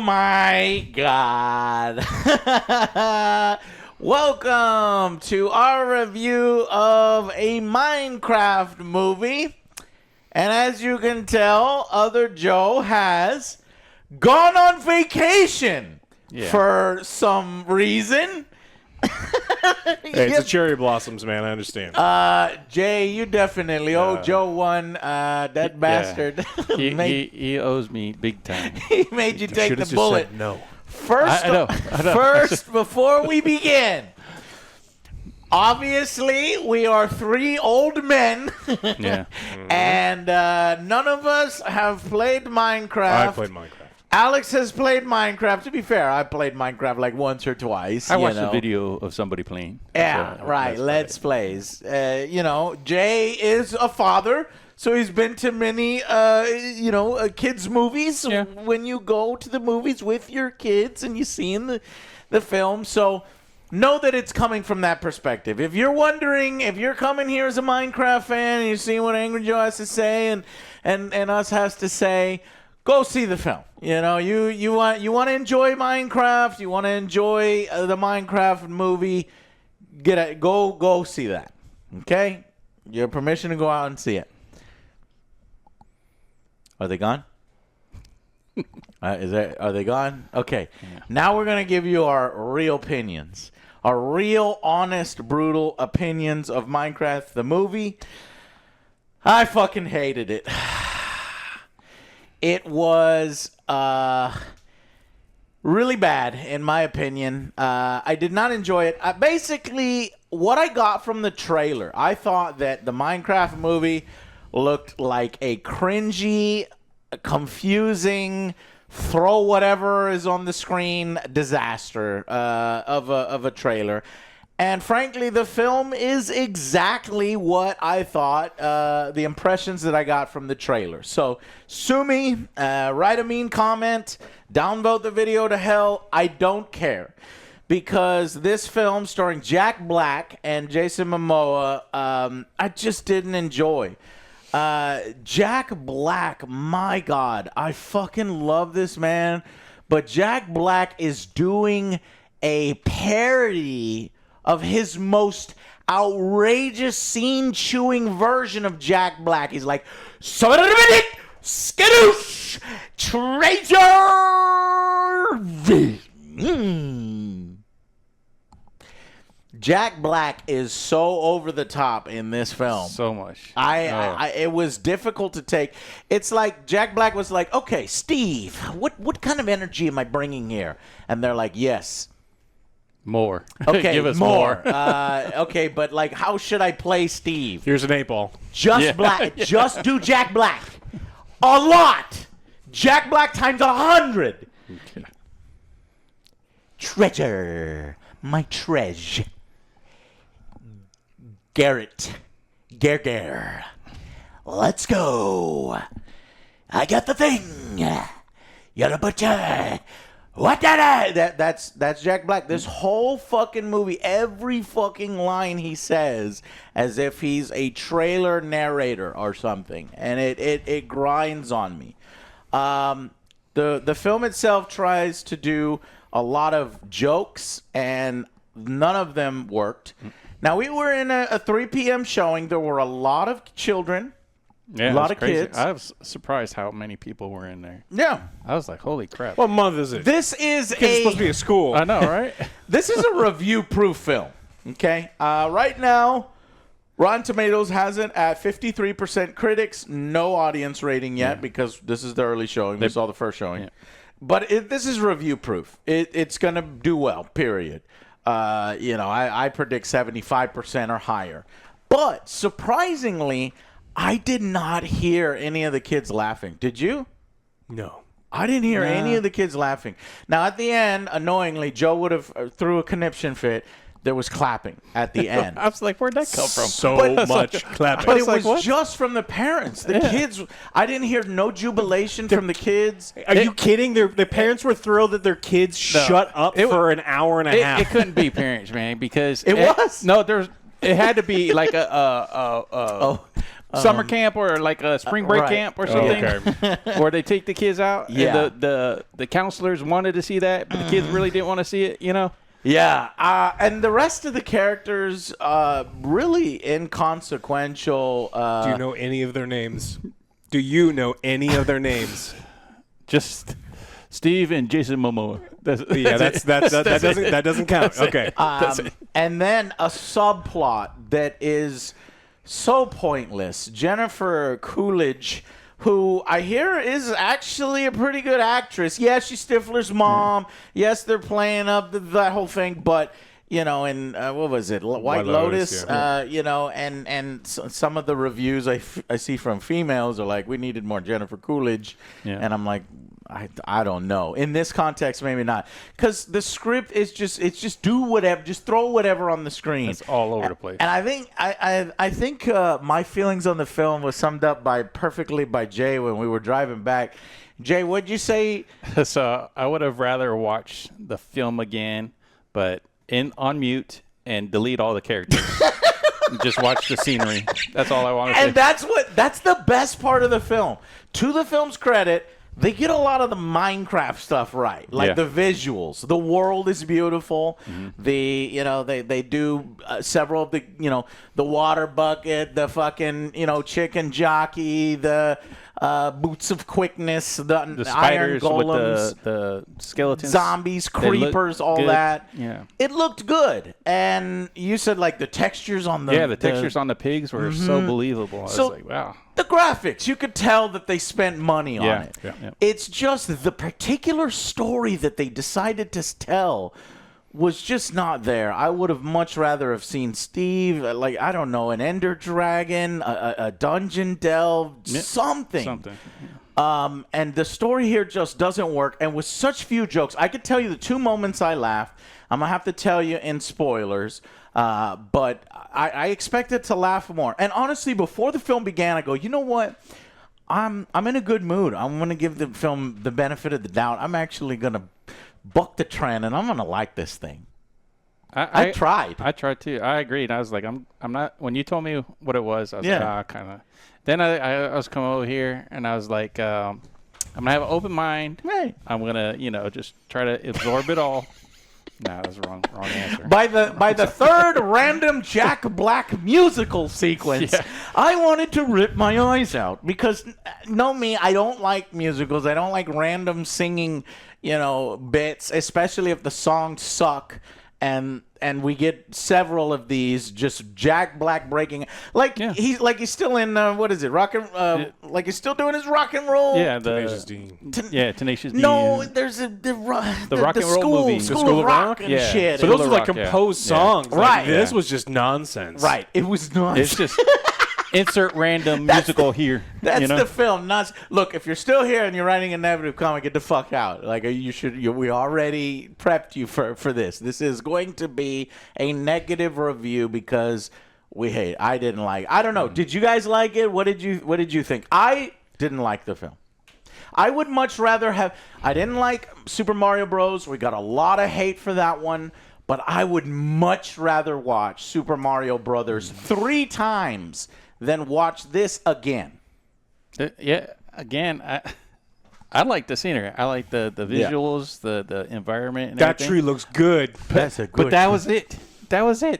my God. Welcome to our review of a Minecraft movie. And as you can tell, OtherJoe has gone on vacation for some reason. Hey, it's the cherry blossoms, man. I understand. Jay, you definitely. Joe won. That bastard. He owes me big time. He made you take the bullet. Said no. First, I know. First, before we begin, obviously we are three old men, and none of us have played Minecraft. I played Minecraft. Alex has played Minecraft. To be fair, I played Minecraft like once or twice. I watched a video of somebody playing. Yeah, right. Let's Plays. Jay is a father, so he's been to many, kids' movies. Yeah. When you go to the movies with your kids and you see the film, so know that it's coming from that perspective. If you're wondering, if you're coming here as a Minecraft fan and you're seeing what AngryJoe has to say and us has to say, go see the film. You want to enjoy Minecraft. You want to enjoy the Minecraft movie. Go see that. Okay, you have permission to go out and see it. Are they gone? Are they gone? Okay. Yeah. Now we're gonna give you our real opinions, our real, honest, brutal opinions of Minecraft the movie. I fucking hated it. It was really bad, in my opinion. I did not enjoy it. Basically, what I got from the trailer, I thought that the Minecraft movie looked like a cringy, confusing, throw whatever is on the screen disaster of a trailer. And frankly, the film is exactly what I thought, the impressions that I got from the trailer. So, sue me, write a mean comment, downvote the video to hell. I don't care. Because this film starring Jack Black and Jason Momoa, I just didn't enjoy. Jack Black, my God, I fucking love this man. But Jack Black is doing a parody of his most outrageous scene-chewing version of Jack Black. He's like, skadoosh, traitor! Jack Black is so over the top in this film. So much. It was difficult to take. It's like Jack Black was like, okay, Steve, what kind of energy am I bringing here? And they're like, yes. More. Okay, give us more. Okay, but like, how should I play Steve? Here's an 8-ball. Just Black. Just do Jack Black. A lot. Jack Black times 100. Okay. Treasure. My treasure. Garrett. Gare. Let's go. I got the thing. You're a butcher. What that's Jack Black. This whole fucking movie, every fucking line he says as if he's a trailer narrator or something, and it grinds on me. The film itself tries to do a lot of jokes, and none of them worked. Now, we were in a 3 p.m. showing. There were a lot of children. Yeah, a lot of crazy. kids. I was surprised how many people were in there. Yeah. I was like, holy crap. What month is it? This is It's supposed to be a school. I know, right? This is a review-proof film, okay? Right now, Rotten Tomatoes has it at 53% critics, no audience rating yet because this is the early showing. We saw the first showing. Yeah. But this is review-proof. It's going to do well, period. I predict 75% or higher. But surprisingly, I did not hear any of the kids laughing. Did you? No. I didn't hear any of the kids laughing. Now, at the end, annoyingly, Joe would have threw a conniption fit. There was clapping at the end. I was like, where'd that come from? So much clapping. But it was just from the parents. The kids, I didn't hear no jubilation from the kids. Are you kidding? The parents were thrilled that their kids shut up for an hour and a half. It couldn't be parents, man, because it was. No, it had to be like summer camp or like a spring break right. camp or something, where they take the kids out. Yeah. And the counselors wanted to see that, but the kids really didn't want to see it. You know. Yeah, and the rest of the characters, really inconsequential. Do you know any of their names? Do you know any of their names? Just Steve and Jason Momoa. That doesn't count. Okay. And then a subplot that is so pointless. Jennifer Coolidge, who I hear is actually a pretty good actress. Yes, she's Stifler's mom. Yes, they're playing up that whole thing, but you know, in what was it, White Lotus? You know, and some of the reviews I see from females are like, we needed more Jennifer Coolidge, and I'm like, I don't know. In this context, maybe not, because the script is just do whatever, just throw whatever on the screen. It's all over the place. And I think my feelings on the film was summed up perfectly by Jay when we were driving back. Jay, what'd you say? So I would have rather watched the film again, but on mute and delete all the characters. Just watch the scenery. That's all I want to say. And that's the best part of the film. To the film's credit, they get a lot of the Minecraft stuff right, like the visuals. The world is beautiful. They do several of the the water bucket, the fucking chicken jockey, the boots of quickness, the iron spiders golems, with the skeletons, zombies, creepers, all good. that. Yeah, it looked good. And you said like the textures on the textures on the pigs were so believable. I was like, wow. The graphics, you could tell that they spent money on it. Yeah. It's just the particular story that they decided to tell was just not there. I would have much rather have seen Steve, like, I don't know, an Ender Dragon, a dungeon delve, something. And the story here just doesn't work. And with such few jokes, I could tell you the 2 moments I laughed. I'm going to have to tell you in spoilers. But I expected to laugh more. And honestly, before the film began, I go, you know what? I'm in a good mood. I'm going to give the film the benefit of the doubt. I'm actually going to buck the trend, and I'm going to like this thing. I tried. I tried too. I agreed. I was like, I'm not. When you told me what it was, I was like, kind of. Then I was coming over here, and I was like, I'm gonna have an open mind. Right. I'm gonna, just try to absorb it all. Nah, that's wrong answer. By the third random Jack Black musical sequence, I wanted to rip my eyes out because, know me, I don't like musicals. I don't like random singing, bits, especially if the songs suck. And we get several of these, just Jack Black breaking, he's still in what is it, like he's still doing his rock and roll. Yeah, Tenacious D. Tenacious D. No, there's the rock and roll movie, School of Rock and shit. So those are like composed songs, right? This was just nonsense, right? It was nonsense. It's just insert random musical here. That's the film. Look, if you're still here and you're writing a negative comment, get the fuck out. Like you should. We already prepped you for this. This is going to be a negative review because I didn't like. I don't know. Did you guys like it? What did you think? I didn't like the film. I would much rather have. I didn't like Super Mario Bros. We got a lot of hate for that one. But I would much rather watch Super Mario Brothers 3 times than watch this again. Again, I like the scenery. I like the visuals, the environment. And that everything. tree looks good. But that was it.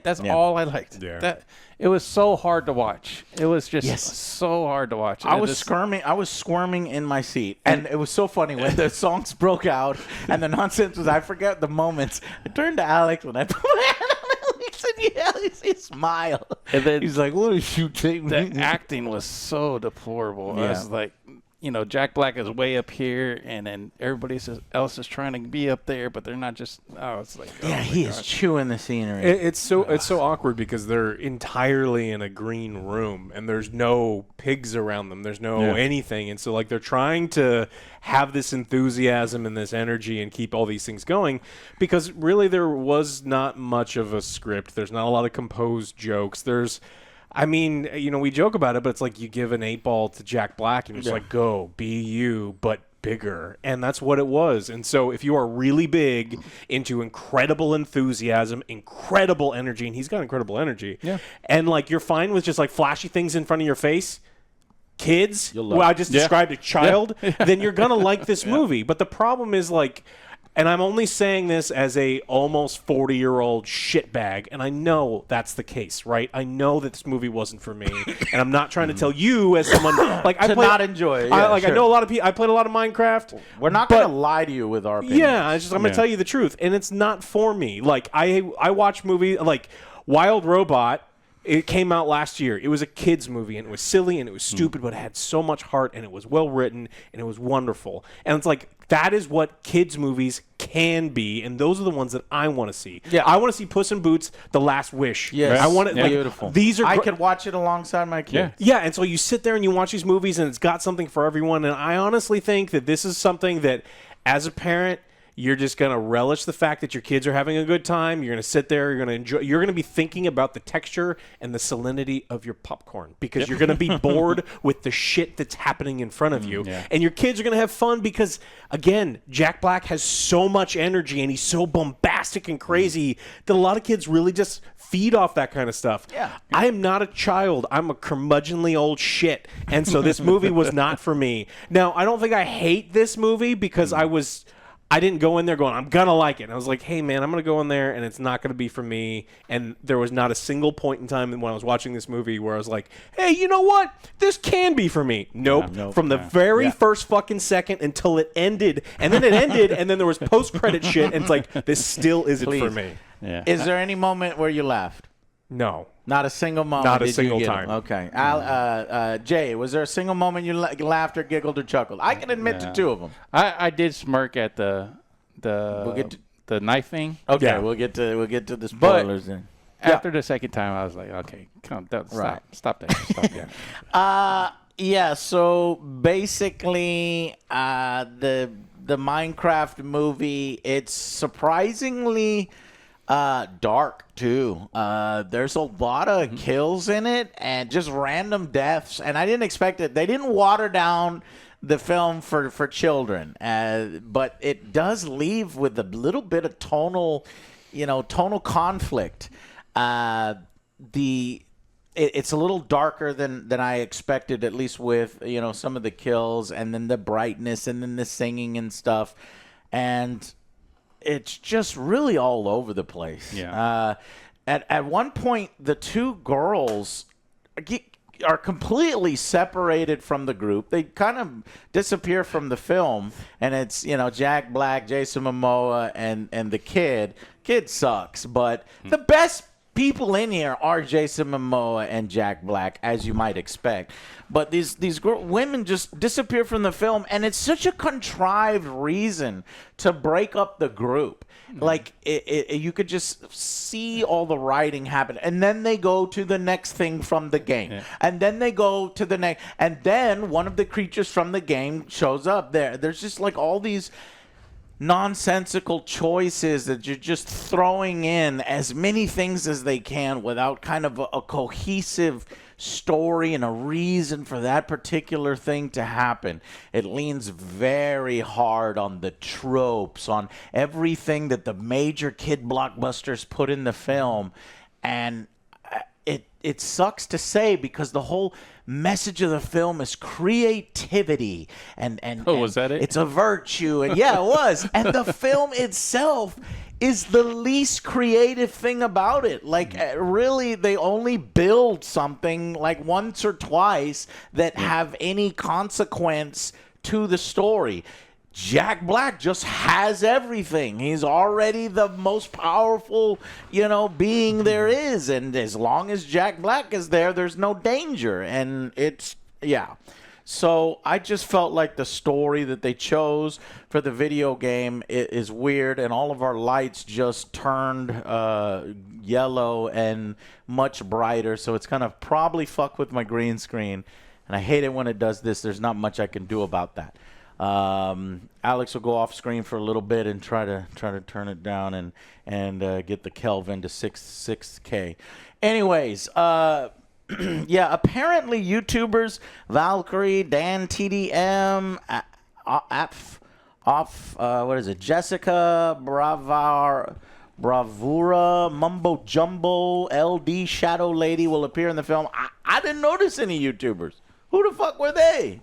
That's all I liked. Yeah. It was so hard to watch. It was just so hard to watch. I was squirming in my seat, and it was so funny when the songs broke out and the nonsense was. I forget the moments. I turned to Alex when I put my hand on Alex, and he smiled. And then he's like, "What is you taking?" The acting was so deplorable. I was like, Jack Black is way up here, and then everybody else is trying to be up there, but they're not just. It's like, he is chewing the scenery. It's so awkward because they're entirely in a green room, and there's no pigs around them. There's no anything, and so like they're trying to have this enthusiasm and this energy and keep all these things going, because really there was not much of a script. There's not a lot of composed jokes. We joke about it, but it's like you give an 8-ball to Jack Black and it's like, go, be you, but bigger. And that's what it was. And so if you are really big into incredible enthusiasm, incredible energy, and he's got incredible energy, and like you're fine with just like flashy things in front of your face, kids, You'll love well, I it. just described a child, then you're gonna like this movie. But the problem is like. And I'm only saying this as a almost 40-year-old shitbag, and I know that's the case, right? I know that this movie wasn't for me, and I'm not trying to tell you as someone like I not enjoy it. Yeah, I know a lot of people. I played a lot of Minecraft. We're not going to lie to you with our opinions. Yeah, I'm going to tell you the truth, and it's not for me. Like I watch movies like Wild Robot. It came out last year. It was a kids movie, and it was silly, and it was stupid, but it had so much heart, and it was well written, and it was wonderful. And it's like that is what kids movies can be, and those are the ones that I want to see. Yeah, I want to see Puss in Boots: The Last Wish. Yes, I want it. yeah. Like, Beautiful. These are. I could watch it alongside my kids. Yeah, and so you sit there and you watch these movies, and it's got something for everyone. And I honestly think that this is something that, as a parent, you're just going to relish the fact that your kids are having a good time. You're going to sit there. You're going to enjoy. You're going to be thinking about the texture and the salinity of your popcorn because you're going to be bored with the shit that's happening in front of you. Yeah. And your kids are going to have fun because, again, Jack Black has so much energy and he's so bombastic and crazy that a lot of kids really just feed off that kind of stuff. Yeah. I am not a child. I'm a curmudgeonly old shit. And so this movie was not for me. Now, I don't think I hate this movie because I didn't go in there going, I'm going to like it. And I was like, hey, man, I'm going to go in there, and it's not going to be for me. And there was not a single point in time when I was watching this movie where I was like, hey, you know what? This can be for me. Nope. From the very first fucking second until it ended. And then it ended, and then there was post-credit shit, and it's like, this still isn't for me. Yeah. Is there any moment where you laughed? No. Not a single moment. Not a did single you get time. Okay. Jay, was there a single moment you laughed or giggled or chuckled? I can admit to two of them. I did smirk at the knife thing. Okay, Yeah. we'll get to the spoilers then. After the second time, I was like, okay, come on, stop there. Stop there. Yeah, so basically the Minecraft movie, it's surprisingly dark too. There's a lot of kills in it and just random deaths, and I didn't expect it. They didn't water down the film for children, but it does leave with a little bit of tonal conflict. It's a little darker than I expected, at least with some of the kills, and then the brightness, and then the singing and stuff, and it's just really all over the place. Yeah. At one point, the two girls are completely separated from the group. They kind of disappear from the film, and it's Jack Black, Jason Momoa, and the kid. Kid sucks, but the best people in here are Jason Momoa and Jack Black, as you might expect. But these women just disappear from the film, and it's such a contrived reason to break up the group. Like you could just see all the writing happen, and then they go to the next thing from the game, and then they go to the next, and then one of the creatures from the game shows up. There's just like all these nonsensical choices that you're just throwing in as many things as they can without kind of a cohesive story and a reason for that particular thing to happen. It leans very hard on the tropes, on everything that the major kid blockbusters put in the film, and it sucks to say because the whole message of the film is creativity and was that it? It's a virtue, and yeah, it was. And the film itself is the least creative thing about it. Like, really, they only build something like once or twice that have any consequence to the story. Jack Black just has everything. He's already the most powerful, being there is. And as long as Jack Black is there, there's no danger. And So I just felt like the story that they chose for the video game is weird, and all of our lights just turned yellow and much brighter. So it's going to probably fuck with my green screen. And I hate it when it does this. There's not much I can do about that. Alex will go off screen for a little bit and try to turn it down and get the Kelvin to 6K. Anyways, yeah, apparently YouTubers Valkyrie, Dan TDM, what is it? Jessica Bravura, Mumbo Jumbo, LD Shadow Lady will appear in the film. I didn't notice any YouTubers. Who the fuck were they?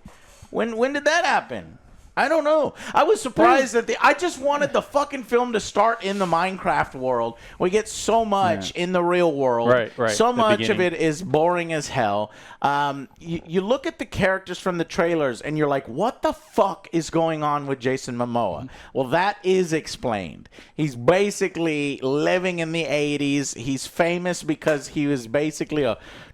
When did that happen? I don't know. I was surprised that I just wanted the fucking film to start in the Minecraft world. We get so much in the real world. Right. So The much beginning. of it is boring as hell. You look at the characters from the trailers and you're like, what the fuck is going on with Jason Momoa? Well, that is explained. He's basically living in the 80s. He's famous because he was basically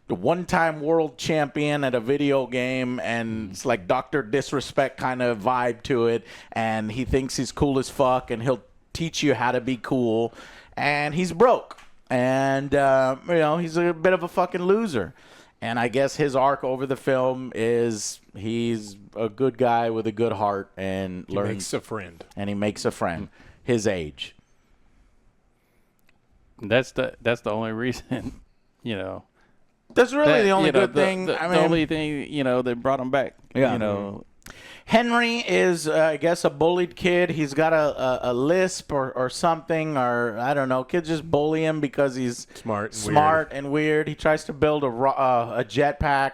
the one-time world champion at a video game, and it's like Dr. Disrespect kind of vibe to it, and he thinks he's cool as fuck, and he'll teach you how to be cool, and he's broke, and he's a bit of a fucking loser. And I guess his arc over the film is he's a good guy with a good heart, and He makes a friend. And he makes a friend his age. That's the only reason, That's really the only good thing. The only thing, that brought him back. Yeah. Henry is, I guess, a bullied kid. He's got a lisp or something, or I don't know. Kids just bully him because he's smart and weird. He tries to build a jetpack,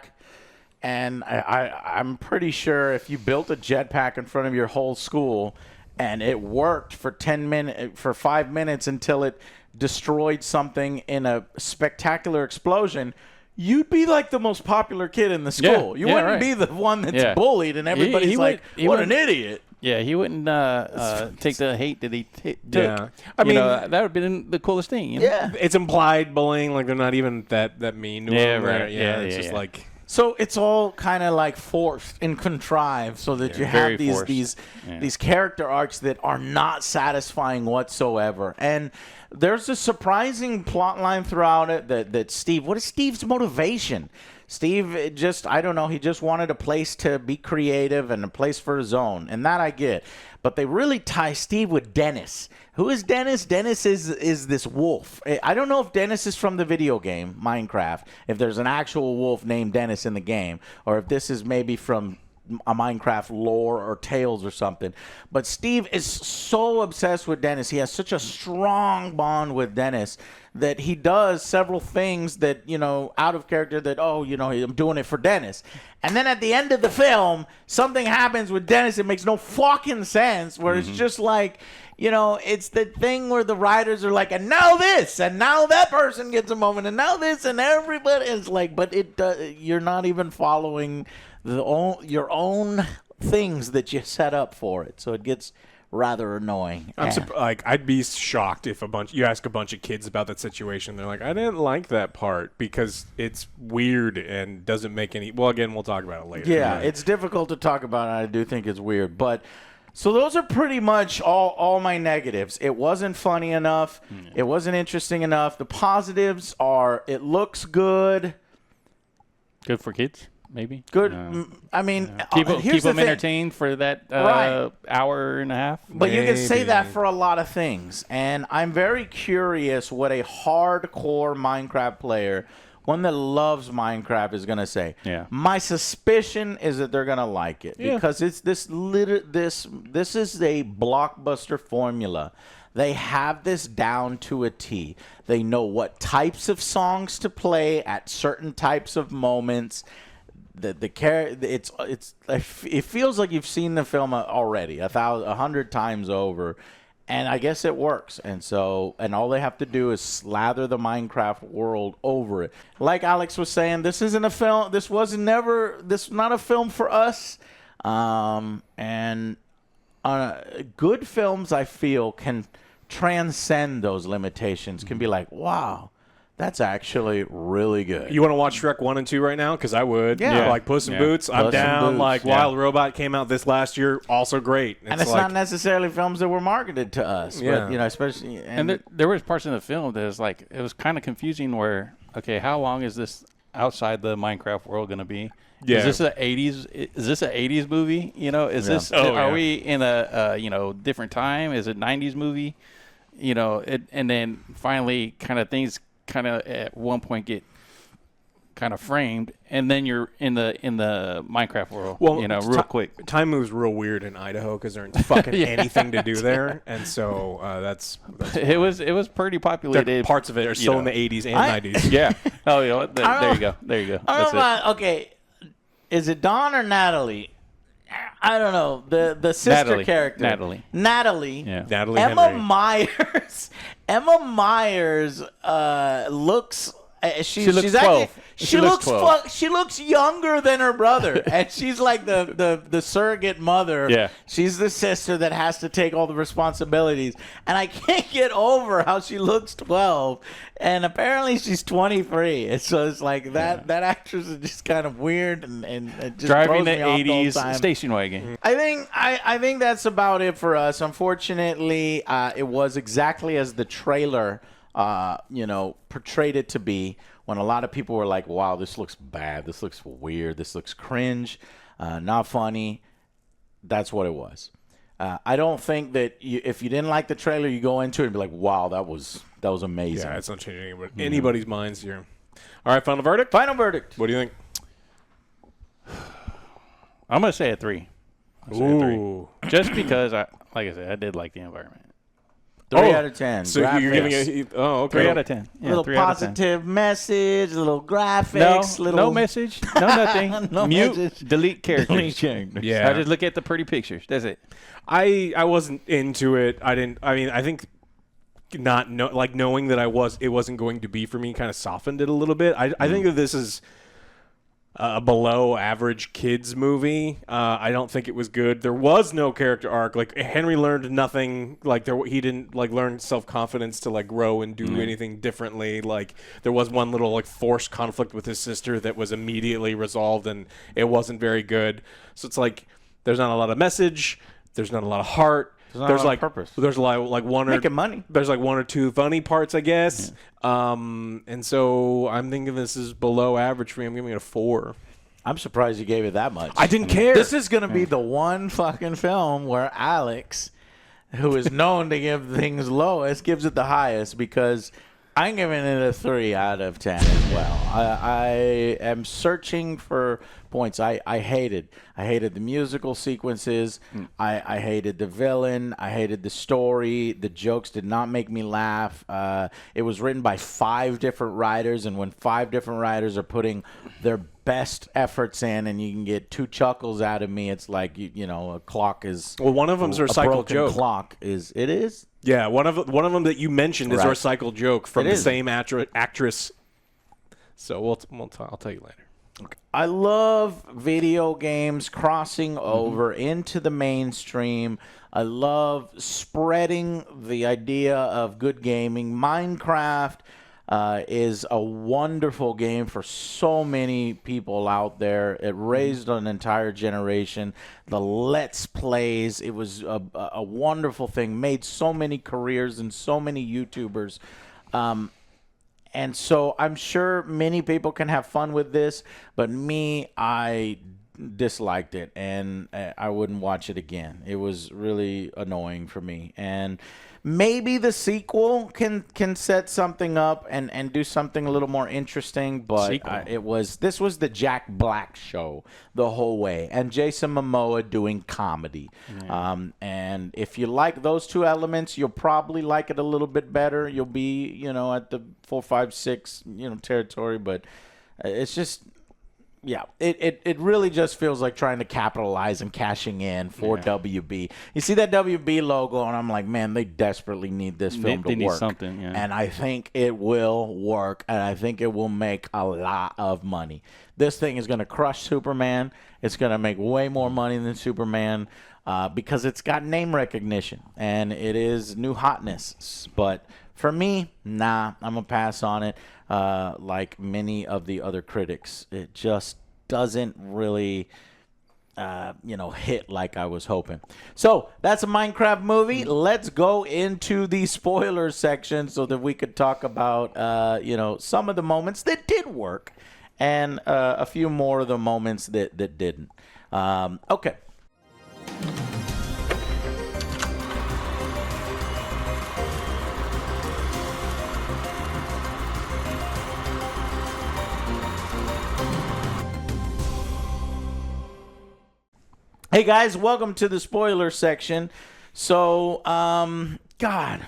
and I'm pretty sure if you built a jetpack in front of your whole school and it worked for 5 minutes until it destroyed something in a spectacular explosion, you'd be like the most popular kid in the school. You wouldn't be the one that's bullied and everybody's like, what an idiot. Yeah, he wouldn't take the hate that he took. Yeah. I mean, that would have been the coolest thing. Yeah. It's implied bullying, like they're not even that mean to him. Right. It's just like... So it's all kind of like forced and contrived so that you have these character arcs that are not satisfying whatsoever. And there's a surprising plot line throughout it that Steve, what is Steve's motivation? Steve just, I don't know, he just wanted a place to be creative and a place for his own. And that I get. But they really tie Steve with Dennis. Who is Dennis? Dennis is this wolf. I don't know if Dennis is from the video game, Minecraft, if there's an actual wolf named Dennis in the game, or if this is maybe from a Minecraft lore or Tales or something. But Steve is so obsessed with Dennis. He has such a strong bond with Dennis that he does several things that, out of character that, I'm doing it for Dennis. And then at the end of the film, something happens with Dennis that makes no fucking sense, where it's just like, it's the thing where the writers are like, and now this, and now that person gets a moment, and now this, and everybody is like, but you're not even following your own things that you set up for it. So it gets rather annoying. I'd be shocked if you ask a bunch of kids about that situation. They're like, I didn't like that part because it's weird and doesn't make any. Well, again, we'll talk about it later. Yeah, it's difficult to talk about, and I do think it's weird. But so those are pretty much all my negatives. It wasn't funny enough. It wasn't interesting enough. The positives are it looks good. Good for kids. Maybe good. I mean, keep them entertained for that hour and a half. But you can say that for a lot of things, and I'm very curious what a hardcore Minecraft player, one that loves Minecraft, is gonna say. Yeah. My suspicion is that they're gonna like it because it's this is a blockbuster formula. They have this down to a T. They know what types of songs to play at certain types of moments. It feels like you've seen the film already 100 times over, and I guess it works. And all they have to do is slather the Minecraft world over it. Like Alex was saying, this isn't a film. This was not a film for us. And good films, I feel, can transcend those limitations. Can be like, wow. That's actually really good. You want to watch Shrek 1 and 2 right now? Because I would. Yeah. Like Puss in Boots, I'm down. Like Wild Robot came out this last year, also great. And it's not necessarily films that were marketed to us. Yeah. But, especially... And there was parts in the film that was kind of confusing where, okay, how long is this outside the Minecraft world going to be? Yeah. Is this an 80s movie? Are we in a different time? Is it 90s movie? And then finally kind of things kind of at one point get kind of framed, and then you're in the Minecraft world. Well, real quick. Time moves real weird in Idaho because there ain't fucking anything to do there, and so that's it was pretty populated. Parts of it are still in the 80s and 90s. Yeah. Oh, there you go. Okay. Is it Dawn or Natalie? I don't know. The sister character. Natalie. Yeah. Natalie Emma Henry. Myers. Emma Myers looks. She looks 12. She looks 12. She looks younger than her brother, and she's like the surrogate mother. Yeah. She's the sister that has to take all the responsibilities, and I can't get over how she looks 12, and apparently she's 23. And so it's like that actress is just kind of weird and it just driving throws the me off the whole 80s time. station wagon. I think that's about it for us. Unfortunately, it was exactly as the trailer portrayed it to be, when a lot of people were like, wow, this looks bad, this looks weird, this looks cringe, not funny. That's what it was. I don't think that if you didn't like the trailer, you go into it and be like, wow, that was amazing. Yeah, it's not changing anybody's minds here. All right, final verdict? Final verdict. What do you think? I'm going to say a 3. Ooh. Just because, like I said, I did like the environment. 3 out of 10. So you're giving it? Oh, okay. 3 out of 10. Yeah, little 3 out of 10. positive message, little graphics, No message, no nothing. No Mute, message. delete characters. Yeah. I just look at the pretty pictures. That's it. I wasn't into it. I think knowing that it wasn't going to be for me kind of softened it a little bit. I think that this is a below average kids movie. I don't think it was good. There was no character arc. Like, Henry learned nothing. Like, he didn't learn self-confidence to grow and do anything differently. Like, there was one little forced conflict with his sister that was immediately resolved, and it wasn't very good. So it's like there's not a lot of message. There's not a lot of heart. There's purpose. There's one or making money. There's one or two funny parts, I guess. Yeah. And so I'm thinking this is below average for me. I'm giving it a 4. I'm surprised you gave it that much. I didn't care. This is going to be the one fucking film where Alex, who is known to give things lowest, gives it the highest, because I'm giving it a 3 out of 10 as well. I am searching for points. I hated the musical sequences. I hated the villain. I hated the story. The jokes did not make me laugh. It was written by 5 different writers, and when 5 different writers are putting their best efforts in, and you can get 2 chuckles out of me, it's like a clock is. Well, one of them's a recycled joke. Clock is. It is. Yeah, one of them that you mentioned is a recycled joke from the same actress. So I'll tell you later. Okay. I love video games crossing over into the mainstream. I love spreading the idea of good gaming. Minecraft is a wonderful game for so many people out there. It raised an entire generation. The Let's Plays, it was a wonderful thing. Made so many careers and so many YouTubers. And so I'm sure many people can have fun with this, but me, I disliked it, and I wouldn't watch it again. It was really annoying for me. And maybe the sequel can set something up and do something a little more interesting, but this was the Jack Black show the whole way, and Jason Momoa doing comedy. And if you like those 2 elements, you'll probably like it a little bit better. You'll be at the 4, 5, 6 territory, but it's just. Yeah, it really just feels like trying to capitalize and cashing in for WB. You see that WB logo, and I'm like, man, they desperately need this film to work. They need something, yeah. And I think it will work, and I think it will make a lot of money. This thing is going to crush Superman. It's going to make way more money than Superman because it's got name recognition, and it is new hotness. But for me, nah, I'm going to pass on it. Like many of the other critics, it just doesn't really, hit like I was hoping. So that's a Minecraft movie. Let's go into the spoiler section so that we could talk about, some of the moments that did work and a few more of the moments that didn't. Okay. Hey guys, welcome to the spoiler section. So, God,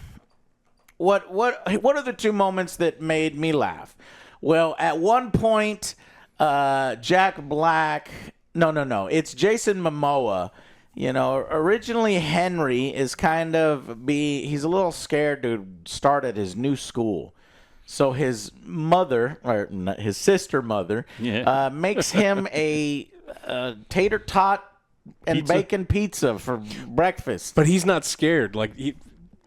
what are the 2 moments that made me laugh? Well, at one point, Jack Black. No. It's Jason Momoa. Originally Henry is he's a little scared to start at his new school. So his mother, or not, his sister mother, makes him a tater tot and bacon pizza for breakfast. But he's not scared. Like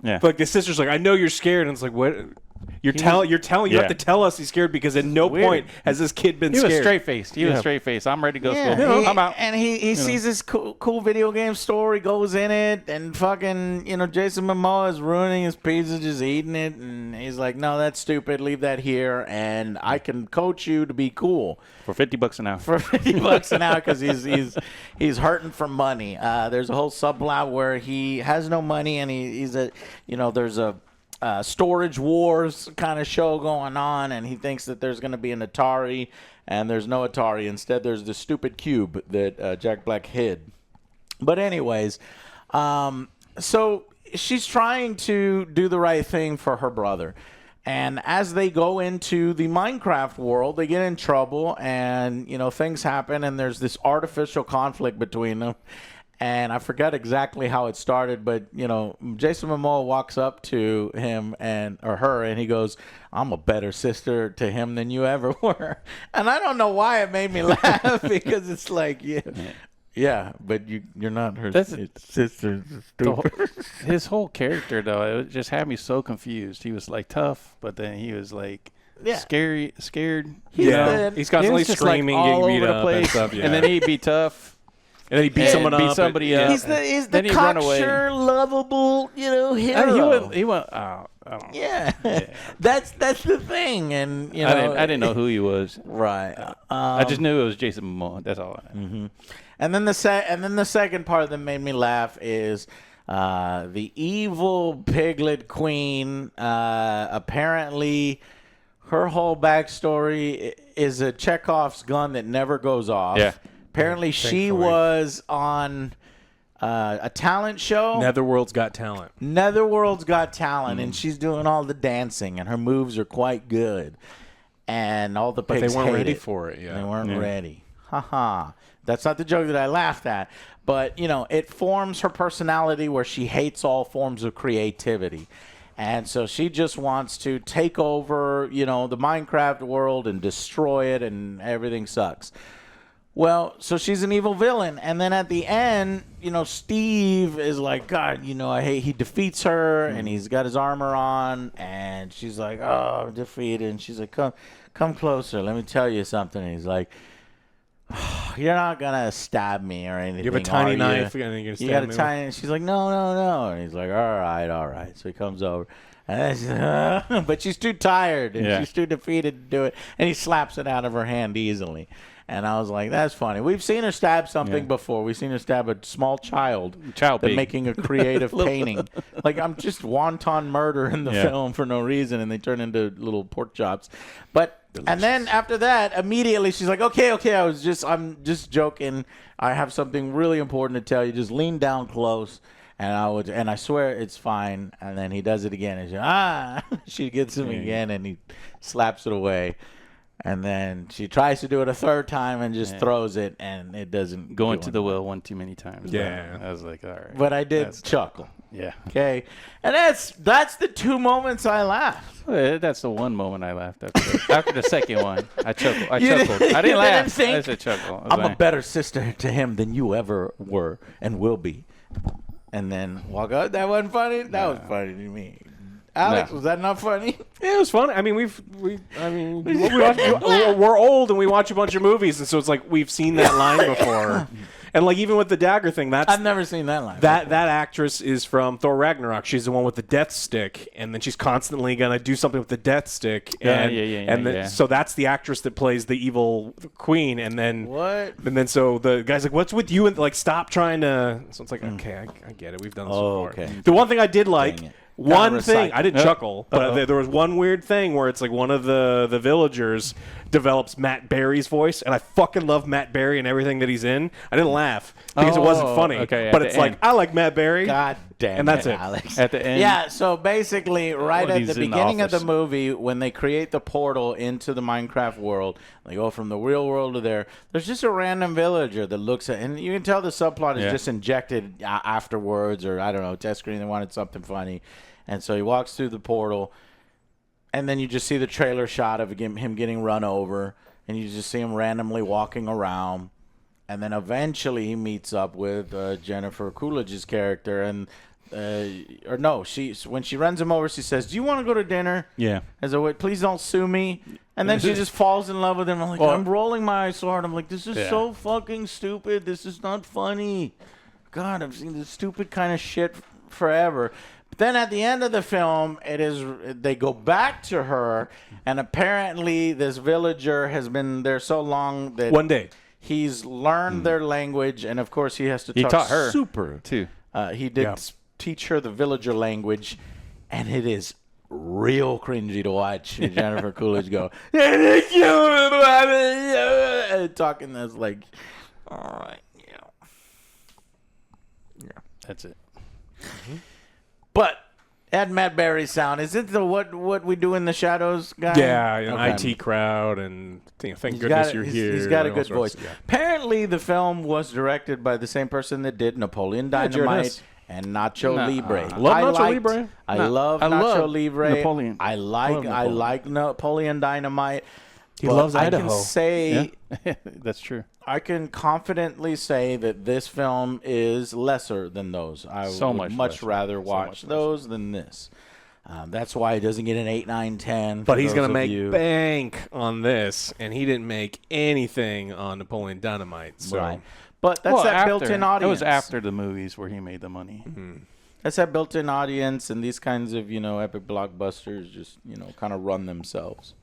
the sister's like, I know you're scared, and it's like, what? You have to tell us he's scared, because at no point has this kid been scared. He was straight faced. I'm ready to go school. I'm out. And he sees this cool video game store. He goes in it, and fucking, Jason Momoa is ruining his pizza, just eating it. And he's like, no, that's stupid. Leave that here. And I can coach you to be cool. For $50 an hour. For $50 an hour, because he's hurting for money. There's a whole subplot where he has no money, and there's a storage wars kind of show going on, and he thinks that there's going to be an Atari, and there's no Atari. Instead, there's the stupid cube that Jack Black hid. But anyways, so she's trying to do the right thing for her brother. And as they go into the Minecraft world, they get in trouble, and, things happen, and there's this artificial conflict between them. And I forgot exactly how it started, but, Jason Momoa walks up to him or her, and he goes, I'm a better sister to him than you ever were. And I don't know why it made me laugh, because it's like, yeah, but you're not her sister. His whole character, though, it just had me so confused. He was, like, tough, but then he was, like, scared. He's constantly screaming, getting beat up and stuff. Yeah. And then he'd be tough. And then he beat someone up. He's the cocksure, lovable, hero. He went. Yeah. That's the thing, and I didn't know who he was. Right. I just knew it was Jason Momoa. That's all. Mm-hmm. And then the second part that made me laugh is the evil piglet queen. Apparently, her whole backstory is a Chekhov's gun that never goes off. Yeah. Apparently, she was on a talent show. Netherworld's Got Talent. And she's doing all the dancing, and her moves are quite good. And all the pigs But they weren't ready it. for it. Yeah, they weren't ready. Ha. That's not the joke that I laughed at. But, it forms her personality where she hates all forms of creativity. And so she just wants to take over, the Minecraft world and destroy it, and everything sucks. Well, so she's an evil villain. And then at the end, Steve is like, God, I hate, he defeats her, and he's got his armor on, and she's like, oh, I'm defeated. And she's like, come closer. Let me tell you something. And he's like, oh, you're not going to stab me or anything. You have a tiny knife. You got a tiny, and she's like, no. And he's like, all right. So he comes over. And she's like, but she's too tired, and she's too defeated to do it. And he slaps it out of her hand easily. And I was like, that's funny. We've seen her stab something before. We've seen her stab a small child making a creative painting. Like, I'm just wanton murder in the film for no reason, and they turn into little pork chops. But and then after that, immediately she's like, okay, I'm just joking. I have something really important to tell you. Just lean down close. And I swear it's fine. And then he does it again. And she gets him again, and he slaps it away. And then she tries to do it a third time and just throws it, and it doesn't go into the well one too many times. Yeah. I was like, all right. But I did chuckle. Yeah. Okay. And that's the two moments I laughed. Well, that's the one moment I laughed after the second one. I chuckled. I didn't laugh. I just chuckled. I'm a better sister to him than you ever were and will be. And then walk out. That wasn't funny? That was funny to me. Alex, was that not funny? Yeah, it was fun. I mean, we're old and we watch a bunch of movies, and so it's like we've seen that line before. And like even with the dagger thing, I've never seen that line. That actress is from Thor Ragnarok. She's the one with the death stick, and then she's constantly gonna do something with the death stick. So that's the actress that plays the evil queen. And then what? And then so the guy's like, "What's with you?" And like, stop trying to. So it's like, okay, I get it. We've done this before. Okay. The one thing I did like. One thing, I didn't chuckle, but there was one weird thing where it's like one of the villagers develops Matt Berry's voice, and I fucking love Matt Berry and everything that he's in. I didn't laugh because it wasn't funny, but it's like, I like Matt Berry. God Damn and that's it. Alex. At the end. Yeah, so basically, right at he's the in the beginning of the office. movie, when they create the portal into the Minecraft world, they go from the real world to there. There's just a random villager that looks at, and you can tell the subplot is just injected afterwards, or I don't know, test screen. They wanted something funny, and so he walks through the portal, and then you just see the trailer shot of him getting run over, and you just see him randomly walking around. And then eventually he meets up with Jennifer Coolidge's character, and when she runs him over, she says, "Do you want to go to dinner?" Yeah. As a way, please don't sue me. And then she just falls in love with him. I'm like, I'm rolling my eyes so hard. I'm like, this is so fucking stupid. This is not funny. God, I've seen this stupid kind of shit forever. But then at the end of the film, they go back to her, and apparently this villager has been there so long that One day. he's learned their language, and of course he has to talk taught her super too. He did teach her the villager language, and it is real cringy to watch Jennifer Coolidge go talking that's like, all right, That's it. But at Matt Berry's sound, is it the what we do in the shadows guy? Yeah, an IT crowd, and thank goodness you're here. He's got a and good all sorts voice. of- Apparently, the film was directed by the same person that did Napoleon Dynamite and Nacho Libre. Love Nacho Libre. I love Nacho Libre. Napoleon. I like Napoleon Dynamite. He loves I Idaho. can say, That's true. I can confidently say that this film is lesser than those. I So would much much lesser. rather watch much lesser. those than this. That's why it doesn't get an 8, 9, 10. But he's going to make bank on this, and he didn't make anything on Napoleon Dynamite. So. Right. But that's that built-in audience. It was after the movies where he made the money. That's that built-in audience, and these kinds of, epic blockbusters just, kind of run themselves.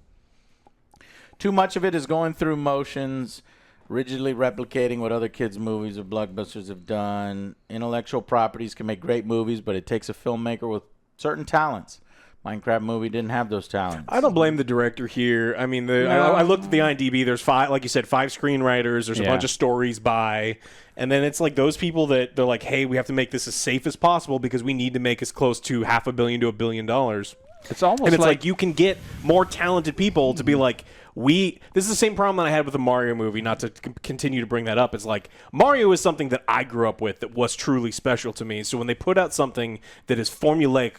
Too much of it is going through motions, rigidly replicating what other kids' movies or blockbusters have done. Intellectual properties can make great movies, but it takes a filmmaker with certain talents. Minecraft movie didn't have those talents. I don't blame the director here. I mean, I looked at the IMDb. There's 5, like you said, 5 screenwriters. There's a bunch of stories by, and then it's like those people that they're like, hey, we have to make this as safe as possible because we need to make as close to $500 million to $1 billion. It's almost and it's like you can get more talented people to be like, this is the same problem that I had with the Mario movie, not to continue to bring that up. It's like Mario is something that I grew up with that was truly special to me. So when they put out something that is formulaic,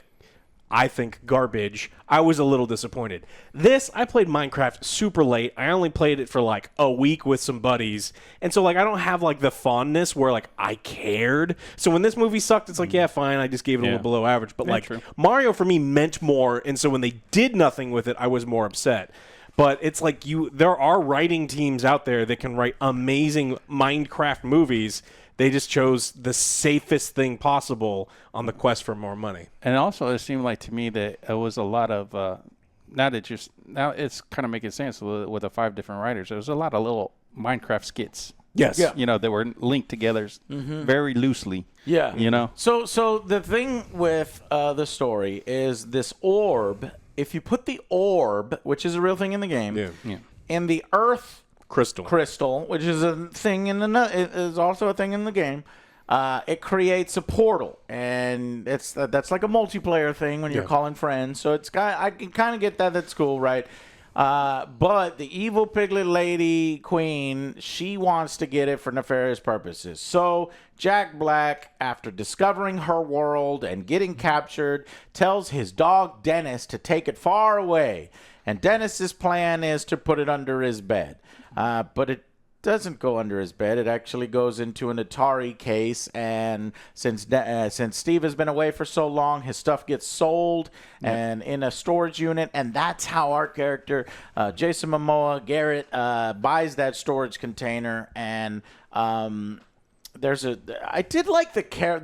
I think garbage, I was a little disappointed. I played Minecraft super late. I only played it for like a week with some buddies. And so like I don't have like the fondness where like I cared. So when this movie sucked, it's like, yeah, fine, I just gave it a little below average. But like Mario for me meant more. And so when they did nothing with it, I was more upset. But it's like there are writing teams out there that can write amazing Minecraft movies. They just chose the safest thing possible on the quest for more money. And also, it seemed like to me that it was a lot of now it's kind of making sense with the 5 different writers. There was a lot of little Minecraft skits. Yes. Yeah. That were linked together very loosely. Yeah. So the thing with the story is this orb. If you put the orb, which is a real thing in the game, in the Earth crystal, which is a thing is also a thing in the game, it creates a portal, and that's like a multiplayer thing when you're calling friends. So I can kind of get that. That's cool, right? But the evil piglet lady queen, she wants to get it for nefarious purposes. So Jack Black, after discovering her world and getting captured, tells his dog Dennis to take it far away. And Dennis's plan is to put it under his bed. But it doesn't go under his bed. It actually goes into an Atari case, and since Steve has been away for so long, his stuff gets sold and in a storage unit, and that's how our character, Jason Momoa, Garrett, buys that storage container. And I did like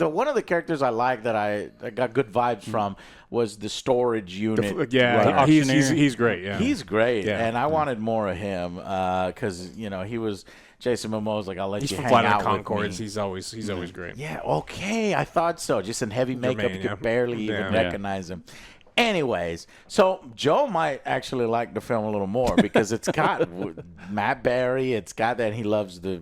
one of the characters I liked that I got good vibes from was the storage unit. He's great. Yeah, he's great, yeah. and I wanted more of him because he was Jason Momoa's like, I'll let you hang Flight out of Conchords. with me. He's always great. Yeah, okay, I thought so. Just in heavy makeup, you could barely even recognize him. Anyways, so Joe might actually like the film a little more because it's got Matt Berry. It's got that he loves the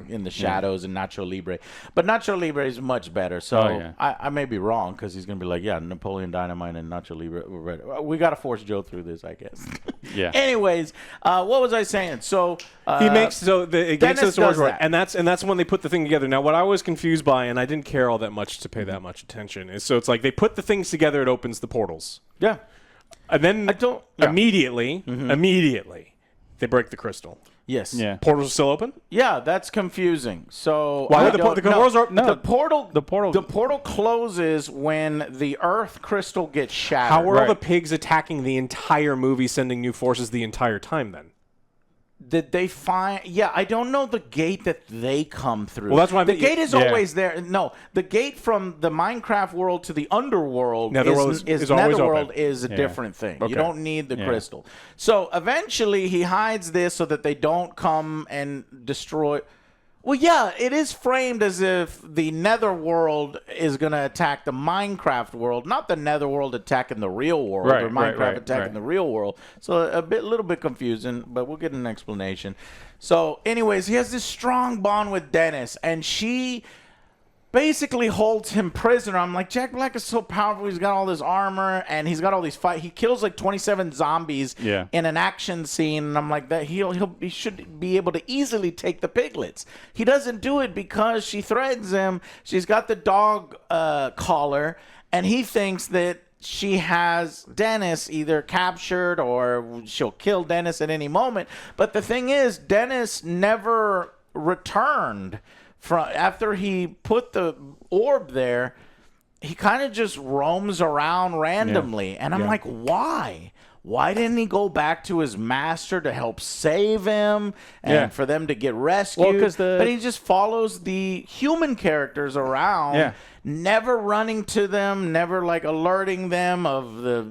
In the Shadows and Nacho Libre. But Nacho Libre is much better. So I may be wrong because he's going to be like, yeah, Napoleon Dynamite and Nacho Libre. We got to force Joe through this, I guess. Yeah. Anyways, what was I saying? So he makes it gets to the story, that. and that's when they put the thing together. Now, what I was confused by, and I didn't care all that much to pay that much attention, is so it's like they put the things together, it opens the portals. Yeah. And then immediately, they break the crystal. Yes. Yeah. Portals are still open? Yeah, that's confusing. So why the portals are no, the portal closes when the Earth crystal gets shattered. How are all the pigs attacking the entire movie, sending new forces the entire time then? Did they find? Yeah, I don't know the gate that they come through. Well, that's why the gate is always there. No, the gate from the Minecraft world to the underworld is Netherworld is a different thing. Okay. You don't need the crystal. So eventually he hides this so that they don't come and destroy. Well, yeah, it is framed as if the Netherworld is going to attack the Minecraft world, not the Netherworld attacking the real world or Minecraft attacking the real world. So little bit confusing, but we'll get an explanation. So anyways, he has this strong bond with Dennis, and she basically holds him prisoner. I'm like, Jack Black is so powerful. He's got all this armor, and he's got all these fight. He kills like 27 zombies in an action scene, and I'm like, that he should be able to easily take the piglets. He doesn't do it because she threatens him. She's got the dog collar, and he thinks that she has Dennis either captured or she'll kill Dennis at any moment. But the thing is, Dennis never returned. After he put the orb there, he kind of just roams around randomly. And I'm like, why? Why didn't he go back to his master to help save him and for them to get rescued? But he just follows the human characters around, never running to them, never like alerting them of the,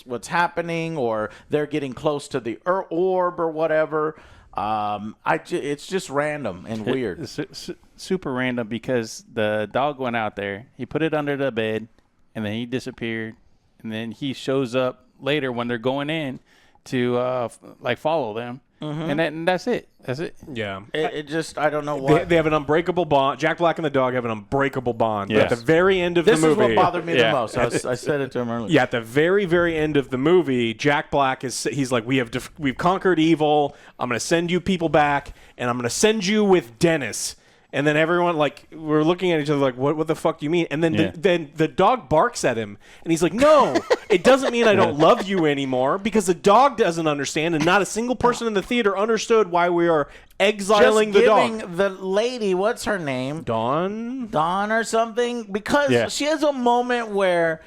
what's happening, or they're getting close to the orb or whatever. It's just random and weird. It's super random because the dog went out there, he put it under the bed, and then he disappeared, and then he shows up later when they're going in to follow them. And that's it. That's it. Yeah. It just, I don't know why. They have an unbreakable bond. Jack Black and the dog have an unbreakable bond. Yes. At the very end of the movie. This is what bothered me the most. I said it to him earlier. Yeah, at the very, very end of the movie, Jack Black he's like, we've conquered evil. I'm going to send you people back, and I'm going to send you with Dennis. And then everyone, we're looking at each other like, what the fuck do you mean? And then then the dog barks at him, and he's like, no, it doesn't mean I don't love you anymore, because the dog doesn't understand, and not a single person in the theater understood why we are exiling the dog. Just giving the lady, what's her name? Dawn or something? Because she has a moment where...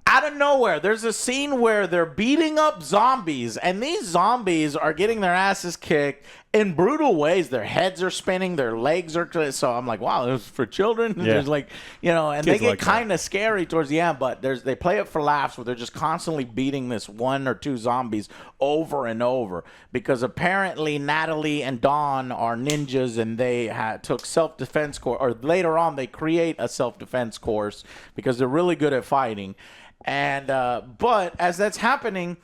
out of nowhere, there's a scene where they're beating up zombies, and these zombies are getting their asses kicked in brutal ways. Their heads are spinning, their legs are... So I'm like, wow, this is for children? Yeah. There's and kids, they get kind of scary towards the end, but they play it for laughs where they're just constantly beating this one or two zombies over and over, because apparently Natalie and Dawn are ninjas, and they took self-defense course, or later on they create a self-defense course because they're really good at fighting. And but as that's happening,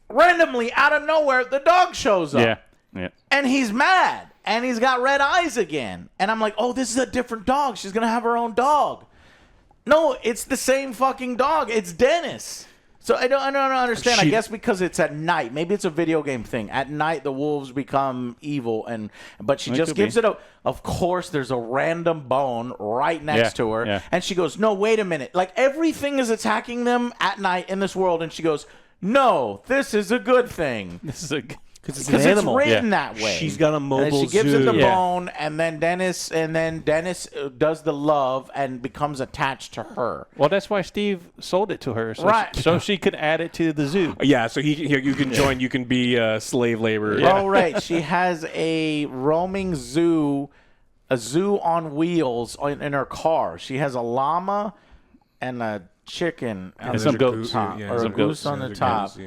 randomly out of nowhere, the dog shows up. Yeah. And he's mad, and he's got red eyes again. And I'm like, oh, this is a different dog. She's gonna have her own dog. No, it's the same fucking dog. It's Dennis. So I don't understand. I guess because it's at night. Maybe it's a video game thing. At night, the wolves become evil, but she just gives it a... Of course, there's a random bone right next to her. Yeah. And she goes, no, wait a minute. Like, everything is attacking them at night in this world. And she goes, no, this is a good thing. This is a... Because it's written that way. She's got a mobile zoo. And she gives him the bone, and then Dennis does the love and becomes attached to her. Well, that's why Steve sold it to her, so she could add it to the zoo. Yeah, so you can join. You can be slave labor. Yeah. Oh, right. She has a roaming zoo, a zoo on wheels in her car. She has a llama and a chicken and some goats, or a goose on the top.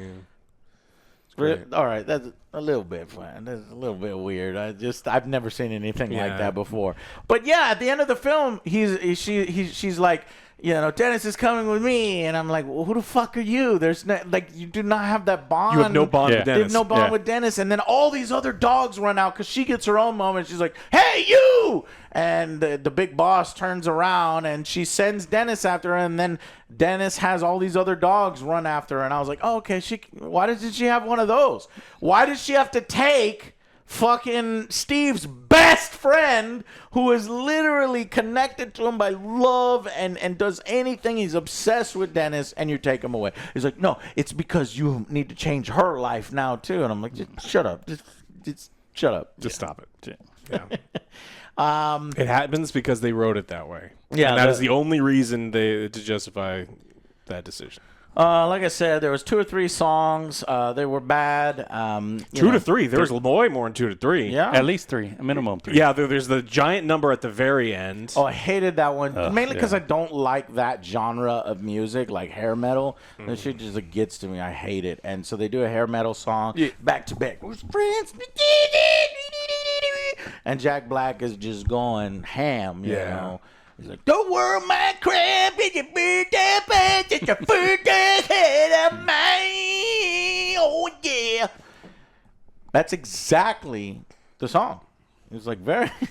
All right, that's a little bit fun. That's a little bit weird. I've never seen anything like that before. But yeah, at the end of the film, she's like, Dennis is coming with me, and I'm like, well, who the fuck are you? There's no, like, you do not have that bond. You have no bond with Dennis. You have no bond with Dennis, and then all these other dogs run out because she gets her own moment. She's like, hey, you! And the big boss turns around, and she sends Dennis after her, and then Dennis has all these other dogs run after her, and I was like, oh, okay, why did she have one of those? Why did she have to take fucking Steve's best friend, who is literally connected to him by love and does anything? He's obsessed with Dennis, and you take him away. He's like, no, it's because you need to change her life now too. And I'm like, just shut up. Just shut up. Just stop it. Yeah. It happens because they wrote it that way. Yeah, and that is the only reason to justify that decision. Like I said, there was 2 or 3 songs. They were bad. 2 to 3. There was way more than 2 to 3. Yeah, at least 3, a minimum 3. Yeah, there's the giant number at the very end. Oh, I hated that one, mainly because I don't like that genre of music, like hair metal. That shit just gets to me. I hate it. And so they do a hair metal song back to back. And Jack Black is just going ham, you know. He's like, don't worry, my crap, it's your birthday, but it's your birthday head of mine. Oh, yeah. That's exactly the song. It was like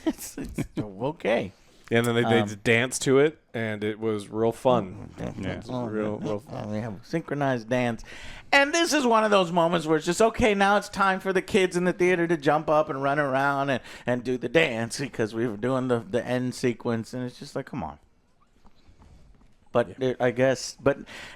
it's okay. And then they danced to it, and it was real fun. Real fun. We have a synchronized dance. And this is one of those moments where it's just, okay, now it's time for the kids in the theater to jump up and run around and do the dance because we were doing the end sequence. And it's just like, come on. But I guess,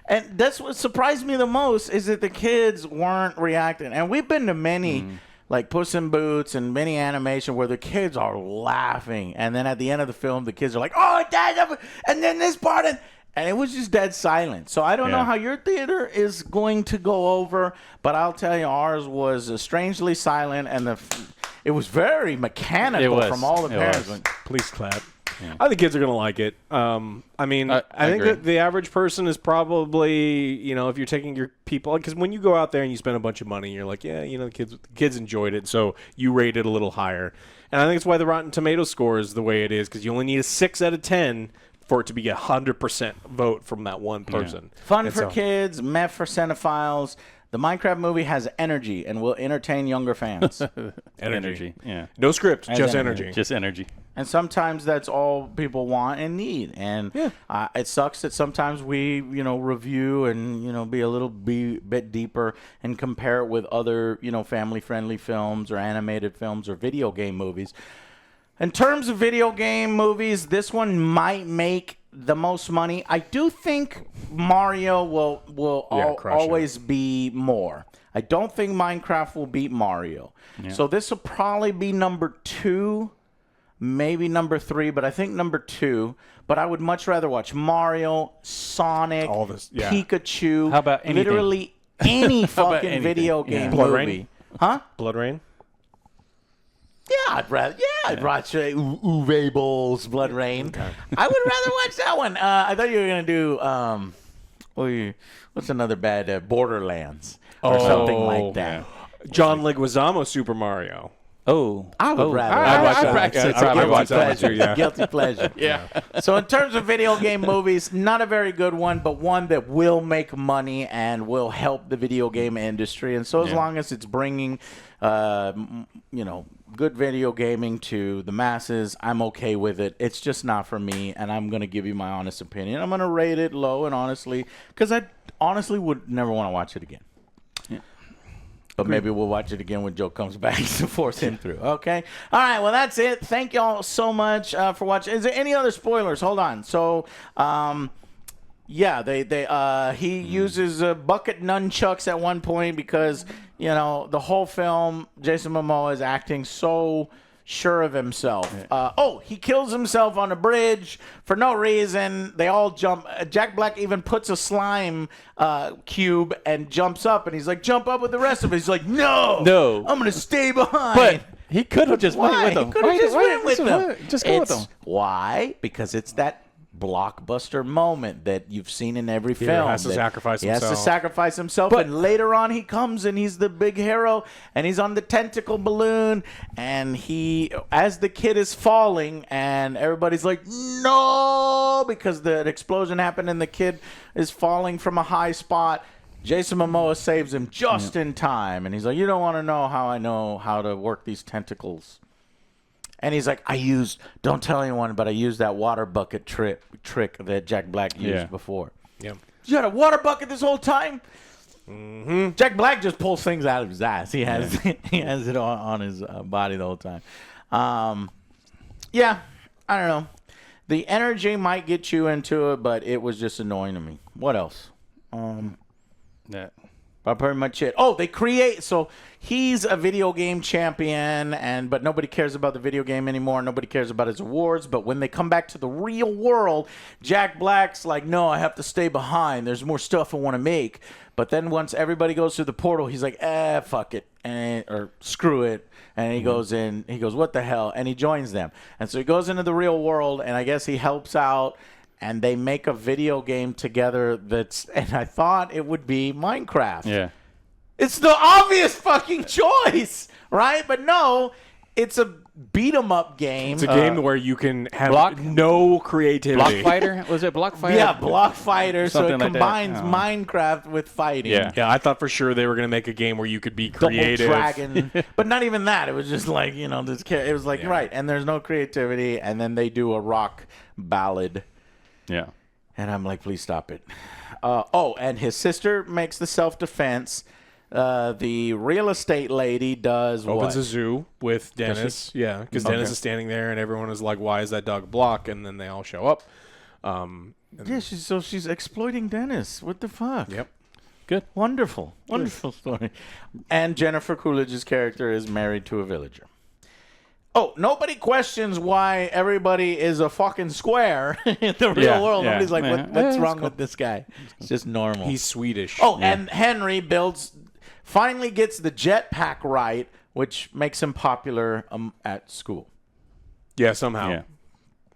and that's what surprised me the most is that the kids weren't reacting. And we've been to many, like Puss in Boots and many animation where the kids are laughing. And then at the end of the film, the kids are like, oh, Dad, and then this part. And it was just dead silent. So I don't know how your theater is going to go over, but I'll tell you, ours was strangely silent, and it was very mechanical from all the parents. Please clap. Yeah. I think kids are going to like it. I mean, I think that the average person is probably, if you're taking your people, because when you go out there and you spend a bunch of money, you're like, the kids enjoyed it, so you rate it a little higher. And I think it's why the Rotten Tomatoes score is the way it is, because you only need a 6 out of 10 for it to be 100% vote from that one person. Fun for kids, meth for cinephiles. The Minecraft movie has energy and will entertain younger fans. Energy. Yeah. No script, just energy. Just energy. And sometimes that's all people want and need. And it sucks that sometimes we, review and, be a little bit deeper and compare it with other, family-friendly films or animated films or video game movies. In terms of video game movies, this one might make the most money. I do think Mario will always be more. I don't think Minecraft will beat Mario. Yeah. So this will probably be number 2, maybe number 3, but I think number 2. But I would much rather watch Mario, Sonic, Pikachu. How about anything? Literally any fucking video game Blood movie. Rain? Huh? Blood Rain? Yeah, I'd watch Uwe Boll's Blood Rain. Okay. I would rather watch that one. I thought you were going to do, what's another bad, Borderlands or something like that. Yeah. John Leguizamo Super Mario. Oh, I would rather. I'd watch that one too, yeah. Guilty pleasure. Yeah. So in terms of video game movies, not a very good one, but one that will make money and will help the video game industry. And so as long as it's bringing, good video gaming to the masses, I'm okay with it. It's just not for me, and I'm going to give you my honest opinion. I'm going to rate it low and honestly, because I honestly would never want to watch it again. But maybe we'll watch it again when Joe comes back to force him through. Okay? All right, well, that's it. Thank y'all so much for watching. Is there any other spoilers? Hold on. So, he uses bucket nunchucks at one point because, the whole film, Jason Momoa is acting so sure of himself. He kills himself on a bridge for no reason. They all jump. Jack Black even puts a slime cube and jumps up, and he's like, jump up with the rest of it. He's like, no, I'm going to stay behind. But he could have just went with them. He could have just went with them. Just go with them. Why? Because it's that blockbuster moment that you've seen in every film. Has to sacrifice himself. He has to sacrifice himself. But later on, he comes and he's the big hero, and he's on the tentacle balloon, and as the kid is falling, and everybody's like, no, because the explosion happened and the kid is falling from a high spot. Jason Momoa saves him just in time, and he's like, you don't want to know how to work these tentacles. And he's like, don't tell anyone, but I used that water bucket trick that Jack Black used before. Yeah. You had a water bucket this whole time? Mm-hmm. Jack Black just pulls things out of his ass. He has he has it on his body the whole time. Yeah, I don't know. The energy might get you into it, but it was just annoying to me. What else? But pretty much it. Oh, so he's a video game champion, but nobody cares about the video game anymore. Nobody cares about his awards. But when they come back to the real world, Jack Black's like, no, I have to stay behind. There's more stuff I want to make. But then once everybody goes through the portal, he's like, fuck it, or screw it. And he goes in. He goes, what the hell? And he joins them. And so he goes into the real world, and I guess he helps out. And they make a video game together and I thought it would be Minecraft. Yeah. It's the obvious fucking choice, right? But no, it's a beat-em-up game. It's a game where you can have no creativity. Block Fighter? Was it Block Fighter? Yeah, Block Fighter. So it Something like combines that. Minecraft with fighting. Yeah. Yeah, I thought for sure they were going to make a game where you could be Double creative. Dragon. But not even that. It was just like, it was like, right, and there's no creativity, and then they do a rock ballad. Yeah. And I'm like, please stop it. And his sister makes the self-defense. The real estate lady Opens a zoo with Dennis. Yeah, because Dennis is standing there, and everyone is like, why is that dog blocked? And then they all show up. She's exploiting Dennis. What the fuck? Yep. Good. Wonderful story. And Jennifer Coolidge's character is married to a villager. Oh, nobody questions why everybody is a fucking square in the real world. Yeah. Nobody's like, what's wrong with this guy? It's just normal. He's Swedish. Oh, and Henry finally gets the jetpack right, which makes him popular at school. Yeah, somehow. Yeah.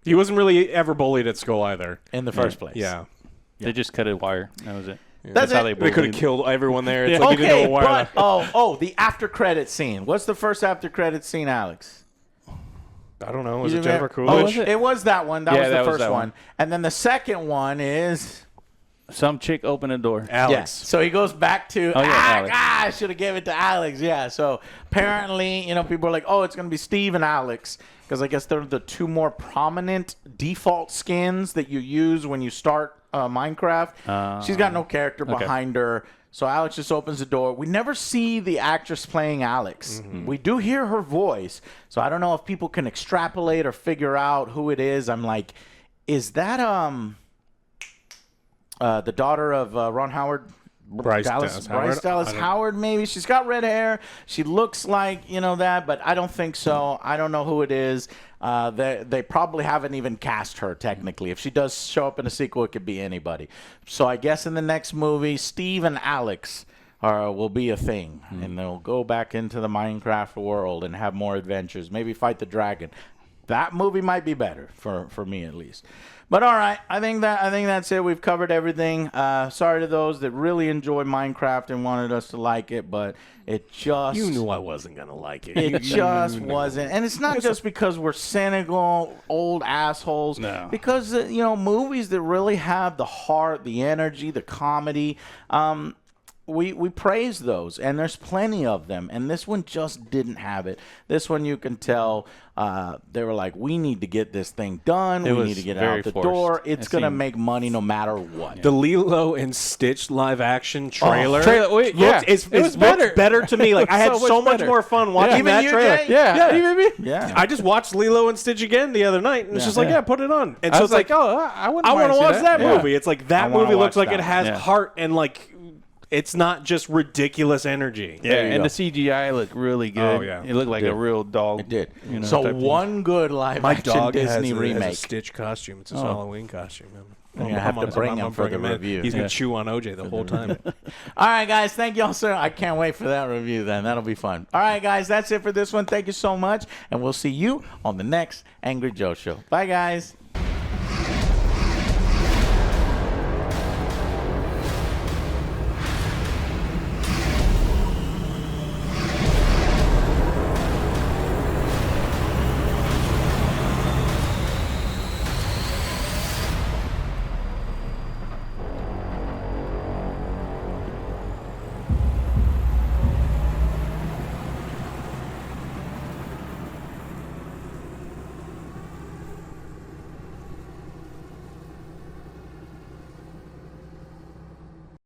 He wasn't really ever bullied at school either. In the first place. Yeah. They just cut a wire. That was it. Yeah. That's how it. they could have killed everyone there. It's like you didn't know why. But, the after credit scene. What's the first after credit scene, Alex? I don't know. Was it You Jennifer remember- Coolidge? It was that one. That was the that was first that one. one. And then the second one is... Some chick opened a door. Alex. Yes. So he goes back to, Alex. I should have gave it to Alex. Yeah. So apparently, people are like, oh, it's going to be Steve and Alex. Because I guess they're the two more prominent default skins that you use when you start Minecraft. She's got no character behind her. So Alex just opens the door. We never see the actress playing Alex. Mm-hmm. We do hear her voice. So I don't know if people can extrapolate or figure out who it is. I'm like, is that the daughter of Ron Howard? Bryce Dallas Howard, maybe. She's got red hair. She looks like, that, but I don't think so. I don't know who it is. They probably haven't even cast her, technically. If she does show up in a sequel, it could be anybody. So I guess in the next movie, Steve and Alex will be a thing. And they'll go back into the Minecraft world and have more adventures. Maybe fight the dragon. That movie might be better, for me at least. But all right, I think that's it. We've covered everything. Sorry to those that really enjoy Minecraft and wanted us to like it, but it just... You knew I wasn't going to like it. It just wasn't. And it's not just because we're cynical, old assholes. No. Because, movies that really have the heart, the energy, the comedy... We praise those, and there's plenty of them, and this one just didn't have it. This one, you can tell they were like, we need to get this thing done. We need to get it out the door. It's going to make money no matter what. The Lilo and Stitch live-action trailer, It's better to me. Like I had so much more fun watching that trailer. Jay? Yeah. I just watched Lilo and Stitch again the other night, and it's just like, put it on. And I so was it's like, I want to watch that movie. It's like that movie looks like it that has heart and like... It's not just ridiculous energy. Yeah, and the CGI looked really good. Oh, yeah. It looked like a real dog. It did. You know, So one good live-action Disney has remake. a Stitch costume. It's his Halloween costume. I'm gonna have to bring him for the review. He's gonna chew on OJ the whole time. All right, guys. Thank y'all, sir. I can't wait for that review. Then that'll be fun. All right, guys. That's it for this one. Thank you so much, and we'll see you on the next Angry Joe show. Bye, guys.